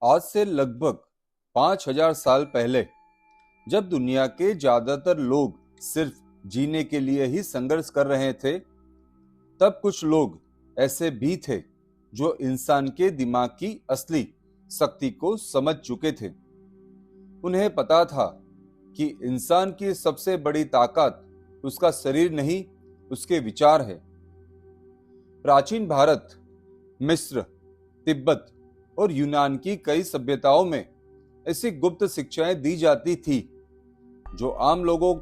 आज से लगभग 5000 साल पहले जब दुनिया के ज्यादातर लोग सिर्फ जीने के लिए ही संघर्ष कर रहे थे, तब कुछ लोग ऐसे भी थे जो इंसान के दिमाग की असली शक्ति को समझ चुके थे। उन्हें पता था कि इंसान की सबसे बड़ी ताकत उसका शरीर नहीं, उसके विचार है। प्राचीन भारत, मिस्र, तिब्बत और यूनान की कई सभ्यताओं में ऐसी गुप्त शिक्षाएं दी जाती थी जो आम लोगों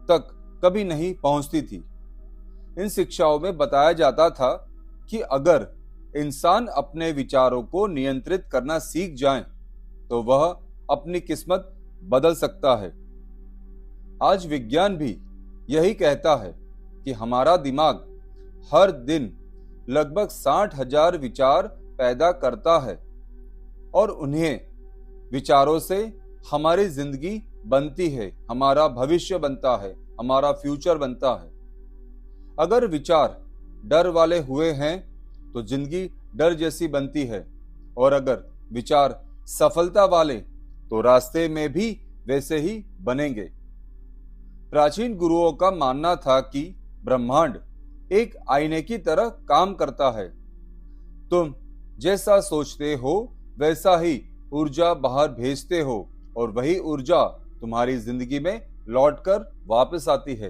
तक कभी नहीं पहुंचती थी। इन शिक्षाओं में बताया जाता था कि अगर इंसान अपने विचारों को नियंत्रित करना सीख जाए तो वह अपनी किस्मत बदल सकता है। आज विज्ञान भी यही कहता है कि हमारा दिमाग हर दिन लगभग 60,000 विचार पैदा करता है और उन्हें विचारों से हमारी जिंदगी बनती है, हमारा भविष्य बनता है, हमारा फ्यूचर बनता है। अगर विचार डर वाले हुए हैं तो जिंदगी डर जैसी बनती है, और अगर विचार सफलता वाले तो रास्ते में भी वैसे ही बनेंगे। प्राचीन गुरुओं का मानना था कि ब्रह्मांड एक आईने की तरह काम करता है। तुम जैसा सोचते हो वैसा ही ऊर्जा बाहर भेजते हो और वही ऊर्जा तुम्हारी जिंदगी में लौटकर वापस आती है।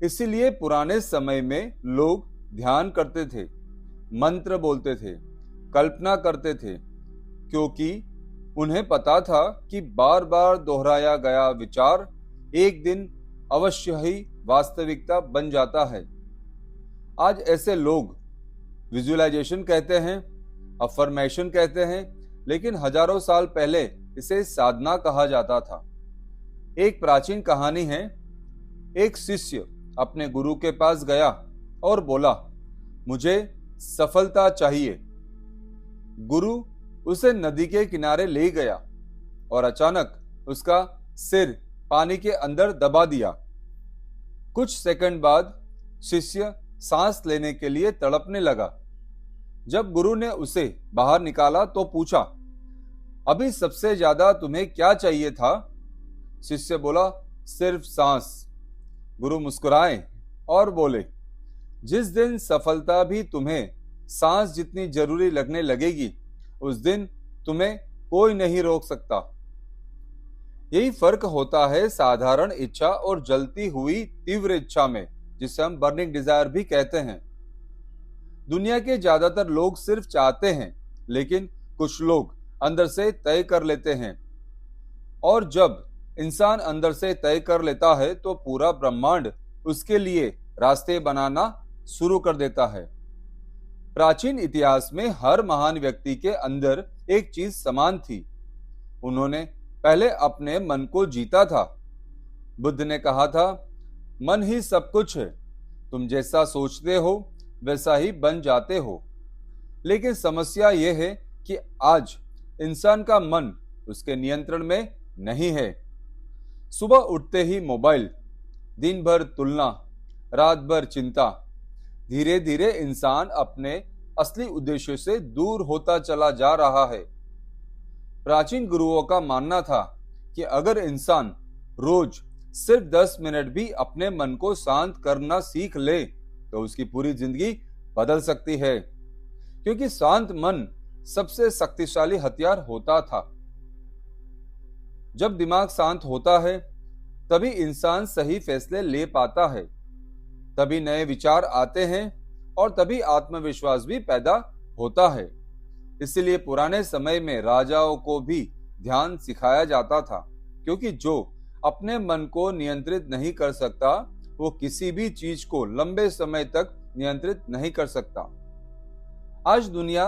इसीलिए पुराने समय में लोग ध्यान करते थे, मंत्र बोलते थे, कल्पना करते थे, क्योंकि उन्हें पता था कि बार बार दोहराया गया विचार एक दिन अवश्य ही वास्तविकता बन जाता है। आज ऐसे लोग विजुअलाइजेशन कहते हैं, अफर्मेशन कहते हैं, लेकिन हजारों साल पहले इसे साधना कहा जाता था। एक प्राचीन कहानी है। एक शिष्य अपने गुरु के पास गया और बोला, मुझे सफलता चाहिए। गुरु उसे नदी के किनारे ले गया और अचानक उसका सिर पानी के अंदर दबा दिया। कुछ सेकंड बाद शिष्य सांस लेने के लिए तड़पने लगा। जब गुरु ने उसे बाहर निकाला तो पूछा, अभी सबसे ज्यादा तुम्हें क्या चाहिए था? शिष्य बोला, सिर्फ सांस। गुरु मुस्कुराए और बोले, जिस दिन सफलता भी तुम्हें सांस जितनी जरूरी लगने लगेगी, उस दिन तुम्हें कोई नहीं रोक सकता। यही फर्क होता है साधारण इच्छा और जलती हुई तीव्र इच्छा में, जिसे हम बर्निंग डिजायर भी कहते हैं। दुनिया के ज्यादातर लोग सिर्फ चाहते हैं, लेकिन कुछ लोग अंदर से तय कर लेते हैं। और जब इंसान अंदर से तय कर लेता है तो पूरा ब्रह्मांड उसके लिए रास्ते बनाना शुरू कर देता है। प्राचीन इतिहास में हर महान व्यक्ति के अंदर एक चीज समान थी। उन्होंने पहले अपने मन को जीता था। बुद्ध ने कहा था, मन ही सब कुछ है, तुम जैसा सोचते हो वैसा ही बन जाते हो। लेकिन समस्या यह है कि आज इंसान का मन उसके नियंत्रण में नहीं है। सुबह उठते ही मोबाइल, दिन भर तुलना, रात भर चिंता। धीरे धीरे इंसान अपने असली उद्देश्य से दूर होता चला जा रहा है। प्राचीन गुरुओं का मानना था कि अगर इंसान रोज सिर्फ 10 मिनट भी अपने मन को शांत करना सीख ले तो उसकी पूरी जिंदगी बदल सकती है, क्योंकि शांत मन सबसे शक्तिशाली हथियार होता था। जब दिमाग शांत होता है तभी इंसान सही फैसले ले पाता है, तभी नए विचार आते हैं और तभी आत्मविश्वास भी पैदा होता है। इसलिए पुराने समय में राजाओं को भी ध्यान सिखाया जाता था, क्योंकि जो अपने मन को नियंत्रित नहीं कर सकता वो किसी भी चीज को लंबे समय तक नियंत्रित नहीं कर सकता। आज दुनिया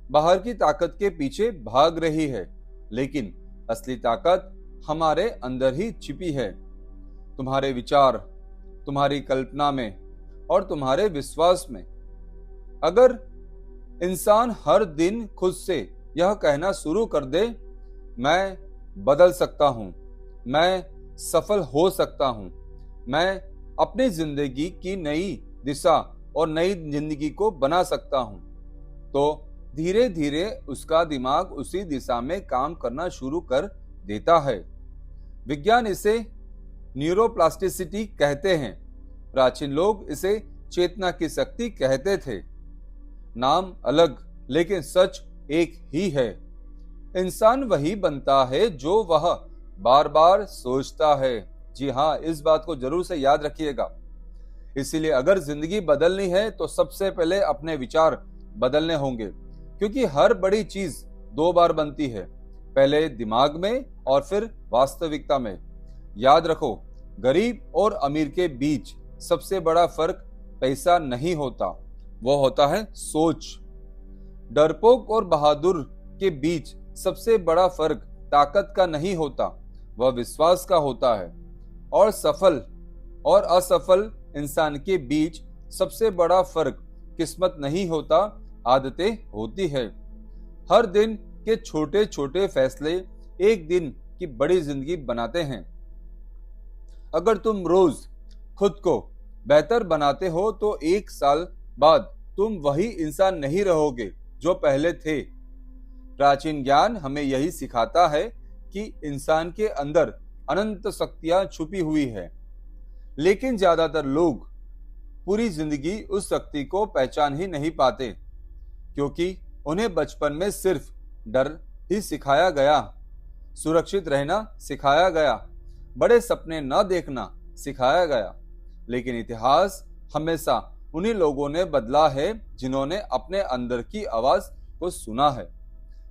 बाहर की ताकत के पीछे भाग रही है, लेकिन असली ताकत हमारे अंदर ही छिपी है। तुम्हारे विचार, तुम्हारी कल्पना में और तुम्हारे विश्वास में। अगर इंसान हर दिन खुद से यह कहना शुरू कर दे, मैं बदल सकता हूं, मैं सफल हो सकता हूं, मैं अपनी जिंदगी की नई दिशा और नई जिंदगी को बना सकता हूं, तो धीरे धीरे उसका दिमाग उसी दिशा में काम करना शुरू कर देता है। विज्ञान इसे न्यूरोप्लास्टिसिटी कहते हैं। प्राचीन लोग इसे चेतना की शक्ति कहते थे। नाम अलग लेकिन सच एक ही है। इंसान वही बनता है जो वह बार बार सोचता है। जी हाँ, इस बात को जरूर से याद रखिएगा। इसीलिए अगर जिंदगी बदलनी है तो सबसे पहले अपने विचार बदलने होंगे, क्योंकि हर बड़ी चीज दो बार बनती है, पहले दिमाग में और फिर वास्तविकता में। याद रखो, गरीब और अमीर के बीच सबसे बड़ा फर्क पैसा नहीं होता, वो होता है सोच। डरपोक और बहादुर के बीच सबसे बड़ा फर्क ताकत का नहीं होता, वह विश्वास का होता है। और सफल और असफल इंसान के बीच सबसे बड़ा फर्क किस्मत नहीं होता, आदतें होती है। हर दिन के छोटे छोटे फैसले एक दिन की बड़ी जिंदगी बनाते हैं। अगर तुम रोज खुद को बेहतर बनाते हो तो एक साल बाद तुम वही इंसान नहीं रहोगे जो पहले थे। प्राचीन ज्ञान हमें यही सिखाता है कि इंसान के अंदर अनंत शक्तियां छुपी हुई है, लेकिन ज्यादातर लोग पूरी जिंदगी उस शक्ति को पहचान ही नहीं पाते, क्योंकि उन्हें बचपन में सिर्फ डर ही सिखाया गया, सुरक्षित रहना सिखाया गया, बड़े सपने न देखना सिखाया गया। लेकिन इतिहास हमेशा उन्हीं लोगों ने बदला है जिन्होंने अपने अंदर की आवाज को सुना है।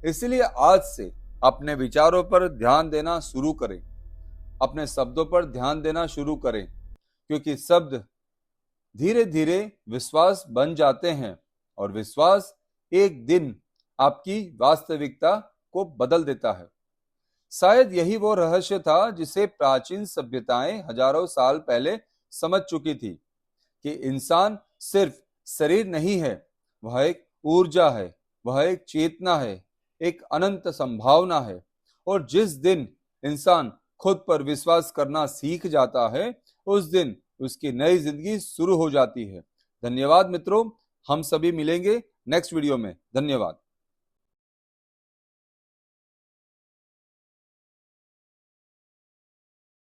इसलिए आज से अपने विचारों पर ध्यान देना शुरू करें, अपने शब्दों पर ध्यान देना शुरू करें, क्योंकि शब्द धीरे धीरे विश्वास बन जाते हैं और विश्वास एक दिन आपकी वास्तविकता को बदल देता है। शायद यही वो रहस्य था जिसे प्राचीन सभ्यताएं हजारों साल पहले समझ चुकी थी कि इंसान सिर्फ शरीर नहीं है, वह एक ऊर्जा है, वह एक चेतना है, एक अनंत संभावना है। और जिस दिन इंसान खुद पर विश्वास करना सीख जाता है, उस दिन उसकी नई जिंदगी शुरू हो जाती है। धन्यवाद मित्रों, हम सभी मिलेंगे नेक्स्ट वीडियो में। धन्यवाद।